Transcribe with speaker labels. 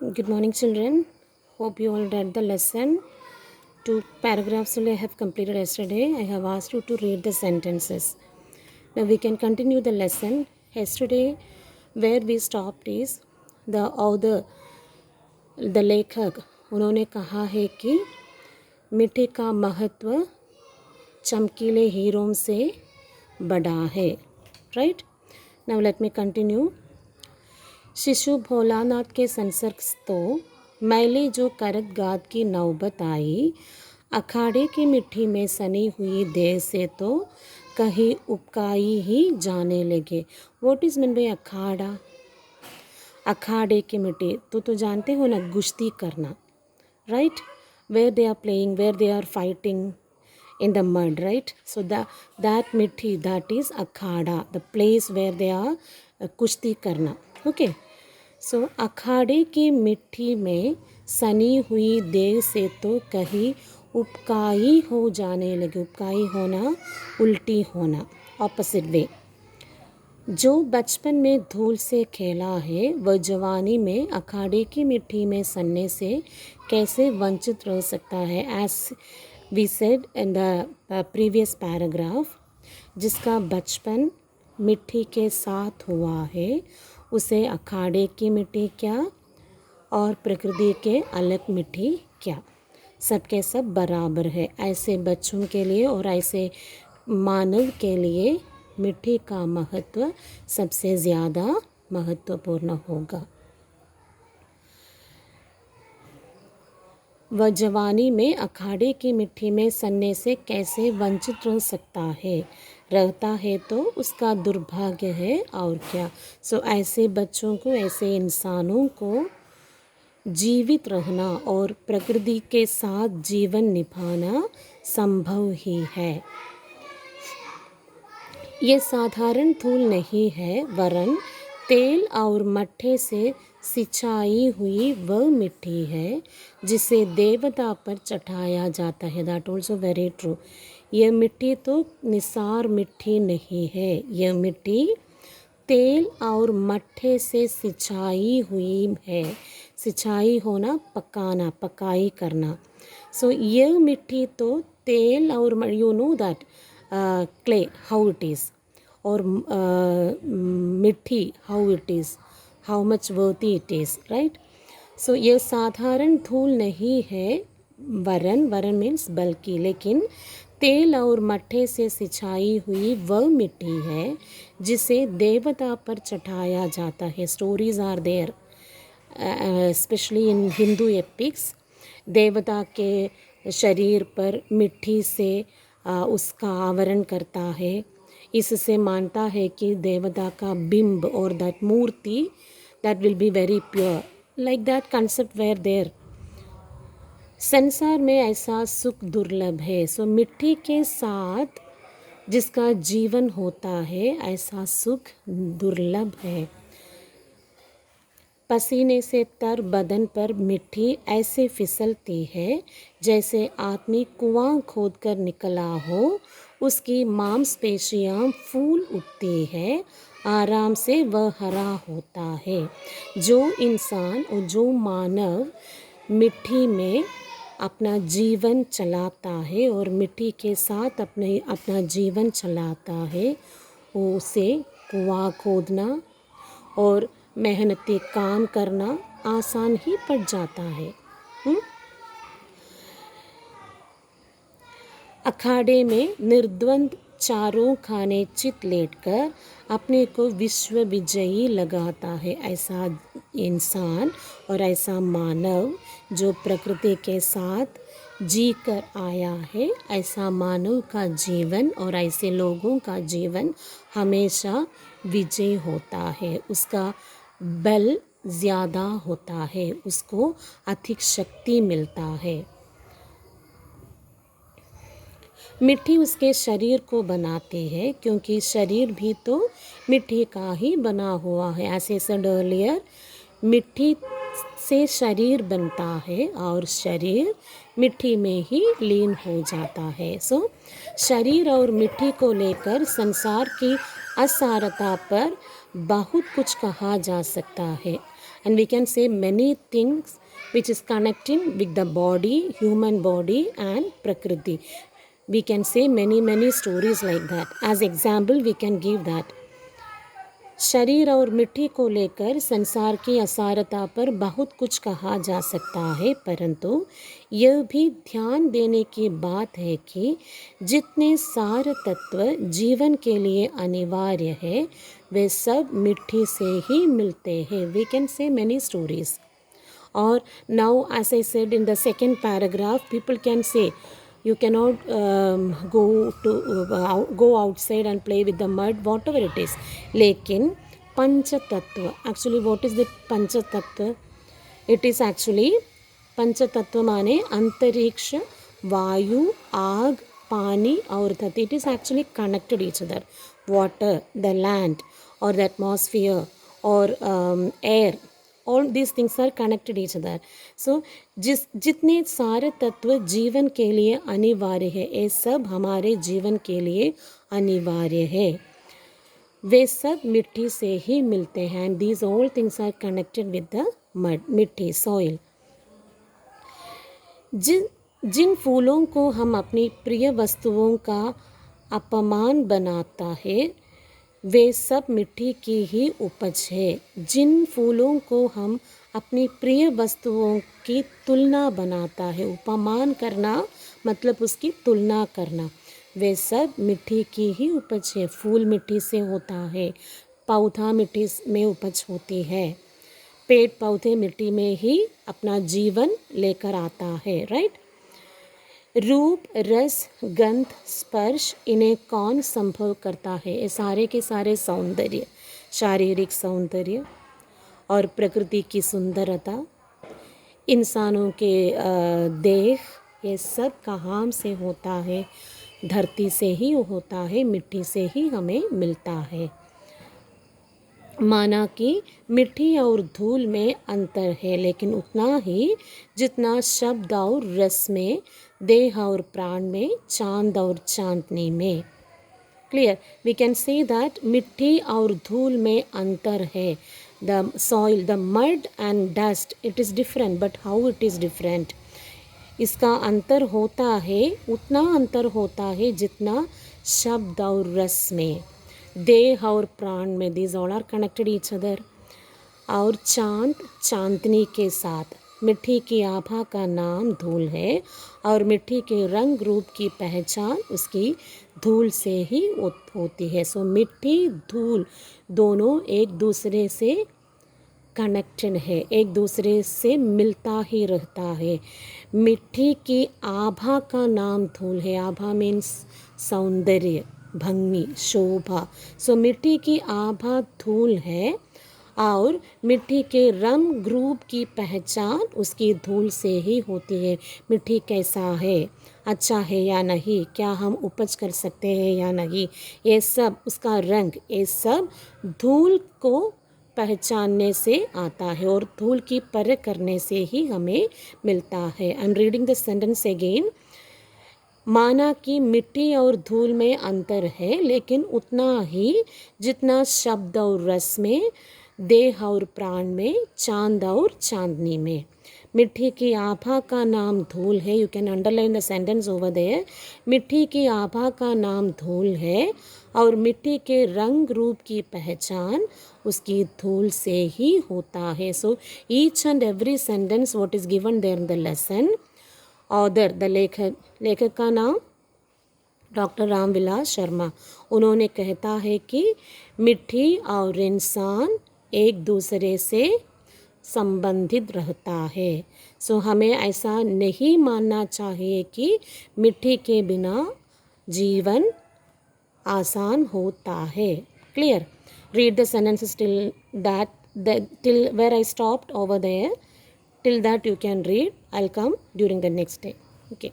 Speaker 1: Good morning, children. Hope you all read the lesson. Two paragraphs only I have completed yesterday. I have asked you to read the sentences. Now we can continue the lesson. Yesterday, where we stopped is the author, the लेखक, उन्होंने कहा है कि मिट्टी का महत्व चमकीले हीरों से बड़ा है. Right? Now let me continue. शिशु भोलानाथ के संसर्गस्थो मैले जो करत गाद की नौबत आई, अखाड़े की मिट्टी में सनी हुई देह से तो कहीं उपकाई ही जाने लगे. What is mean by akhara? अखाड़े की मिट्टी तो जानते हो ना, गुश्ती करना, right? Where they are playing, where they are fighting in the mud, right? So that mitti, that is akhada, the place where they are kushti karna. Okay, so अखाड़े की मिट्टी में सनी हुई देह से तो कहीं उपकाई हो जाने लगे. उपकाई होना, उल्टी होना, ऑपोजिट वे. जो बचपन में धूल से खेला है वह जवानी में अखाड़े की मिट्टी में सनने से कैसे वंचित रह सकता है. As we said in the previous paragraph, जिसका बचपन मिट्टी के साथ हुआ है उसे अखाड़े की मिट्टी क्या और प्रकृति के अलग मिट्टी क्या, सबके सब बराबर है. ऐसे बच्चों के लिए और ऐसे मानव के लिए मिट्टी का महत्व सबसे ज़्यादा महत्वपूर्ण होगा. वह जवानी में अखाड़े की मिट्टी में सनने से कैसे वंचित रह सकता है. रहता है तो उसका दुर्भाग्य है और क्या. सो ऐसे बच्चों को, ऐसे इंसानों को जीवित रहना और प्रकृति के साथ जीवन निभाना संभव ही है. ये साधारण धूल नहीं है, वरन तेल और मट्टे से सिंचाई हुई वह मिट्टी है जिसे देवता पर चढ़ाया जाता है. That also very true. यह मिट्टी तो निसार मिट्टी नहीं है, यह मिट्टी तेल और मट्टे से सिंचाई हुई है. सिंचाई होना, पकाना, पकाई करना. सो यह मिट्टी तो तेल और, you know that clay how it is, or मिट्टी how it is, how much worthy it is, right? So यह साधारण धूल नहीं है, वरन मीन्स बल्कि, लेकिन तेल और मट्टे से सिंचाई हुई वह मिट्टी है जिसे देवता पर चढ़ाया जाता है. Stories are there, specially in Hindu epics. देवता के शरीर पर मिट्टी से उसका आवरण करता है. इससे मानता है कि देवता का बिंब और that murti, that will be very pure. Like that concept where there. संसार में ऐसा सुख दुर्लभ है. सो मिट्टी के साथ जिसका जीवन होता है ऐसा सुख दुर्लभ है. पसीने से तर बदन पर मिट्टी ऐसे फिसलती है जैसे आदमी कुआं खोदकर निकला हो. उसकी मांसपेशियां फूल उठती है, आराम से वह हरा होता है. जो इंसान और जो मानव मिट्टी में अपना जीवन चलाता है और मिट्टी के साथ अपना जीवन चलाता है, उसे कुआं खोदना और मेहनती काम करना आसान ही पड़ जाता है. अखाड़े में निर्द्वंद चारों खाने चित लेटकर अपने को विश्व विजयी लगाता है. ऐसा इंसान और ऐसा मानव जो प्रकृति के साथ जी कर आया है, ऐसा मानव का जीवन और ऐसे लोगों का जीवन हमेशा विजय होता है. उसका बल ज़्यादा होता है, उसको अधिक शक्ति मिलता है. मिट्टी उसके शरीर को बनाती है क्योंकि शरीर भी तो मिट्टी का ही बना हुआ है. ऐसे सेड अर्लियर, मिट्टी से शरीर बनता है और शरीर मिट्टी में ही लीन हो जाता है. सो शरीर और मिट्टी को लेकर संसार की असारता पर बहुत कुछ कहा जा सकता है. and we can say many things which is connecting with the body, human body and Prakriti. We can say many stories like that. As example, we can give that. शरीर और मिट्टी को लेकर संसार की असारता पर बहुत कुछ कहा जा सकता है, परंतु यह भी ध्यान देने की बात है कि जितने सार तत्व जीवन के लिए अनिवार्य है वे सब मिट्टी से ही मिलते हैं. We can say many stories. Or now, as I said in the second paragraph, people can say you cannot go outside and play with the mud, whatever it is. लेकिन पंच तत्व, actually what is the पंच तत्व? It is actually पंच तत्व माने अंतरिक्ष, वायु, आग, पानी और धरती. It is actually connected each other. Water, the land or the atmosphere or air. All these things are connected each other. So जितने सारे तत्व जीवन के लिए अनिवार्य है, ये सब हमारे जीवन के लिए अनिवार्य है, वे सब मिट्टी से ही मिलते हैं. And these all things are connected with the mud, मिट्टी, soil. जिन फूलों को हम अपनी प्रिय वस्तुओं का अपमान बनाता है वे सब मिट्टी की ही उपज है. जिन फूलों को हम अपनी प्रिय वस्तुओं की तुलना बनाता है, उपमान करना मतलब उसकी तुलना करना, वे सब मिट्टी की ही उपज है. फूल मिट्टी से होता है, पौधा मिट्टी में उपज होती है, पेड़ पौधे मिट्टी में ही अपना जीवन लेकर आता है. राइट. रूप, रस, गंध, स्पर्श इन्हें कौन संभव करता है? ये सारे के सारे सौंदर्य, शारीरिक सौंदर्य और प्रकृति की सुंदरता, इंसानों के देह, ये सब कहाँ से होता है? धरती से ही होता है, मिट्टी से ही हमें मिलता है. माना कि मिट्टी और धूल में अंतर है, लेकिन उतना ही जितना शब्द और रस में, देह और प्राण में, चांद और चांदनी में. Clear. We can say that मिट्टी और धूल में अंतर है. The soil, the mud and dust, it is different, but how it is different? इसका अंतर होता है, उतना अंतर होता है जितना शब्द और रस में, देह और प्राण में. These all are connected each other. और चांद, चांदनी के साथ. मिट्टी की आभा का नाम धूल है और मिट्टी के रंग रूप की पहचान उसकी धूल से ही होती है. सो मिट्टी, धूल दोनों एक दूसरे से कनेक्टेड है, एक दूसरे से मिलता ही रहता है. मिट्टी की आभा का नाम धूल है. आभा मीन्स सौंदर्य, भंगी, शोभा. सो मिट्टी की आभा धूल है और मिट्टी के रंग रूप की पहचान उसकी धूल से ही होती है. मिट्टी कैसा है, अच्छा है या नहीं, क्या हम उपज कर सकते हैं या नहीं, ये सब, उसका रंग, ये सब धूल को पहचानने से आता है और धूल की परख करने से ही हमें मिलता है. I am reading the sentence again. माना कि मिट्टी और धूल में अंतर है, लेकिन उतना ही जितना शब्द और रस में, देह और प्राण में, चांद और चांदनी में. मिट्टी की आभा का नाम धूल है. You can underline the sentence over there. मिट्टी की आभा का नाम धूल है और मिट्टी के रंग रूप की पहचान उसकी धूल से ही होता है. So each and every sentence what is given there in the lesson. Author, the लेखक का नाम डॉक्टर रामविलास शर्मा. उन्होंने कहता है कि मिट्टी और इंसान एक दूसरे से संबंधित रहता है. सो हमें ऐसा नहीं मानना चाहिए कि मिट्टी के बिना जीवन आसान होता है. Clear. Read the sentences till where I stopped over there. Till that you can read. I'll come during the next day. Okay.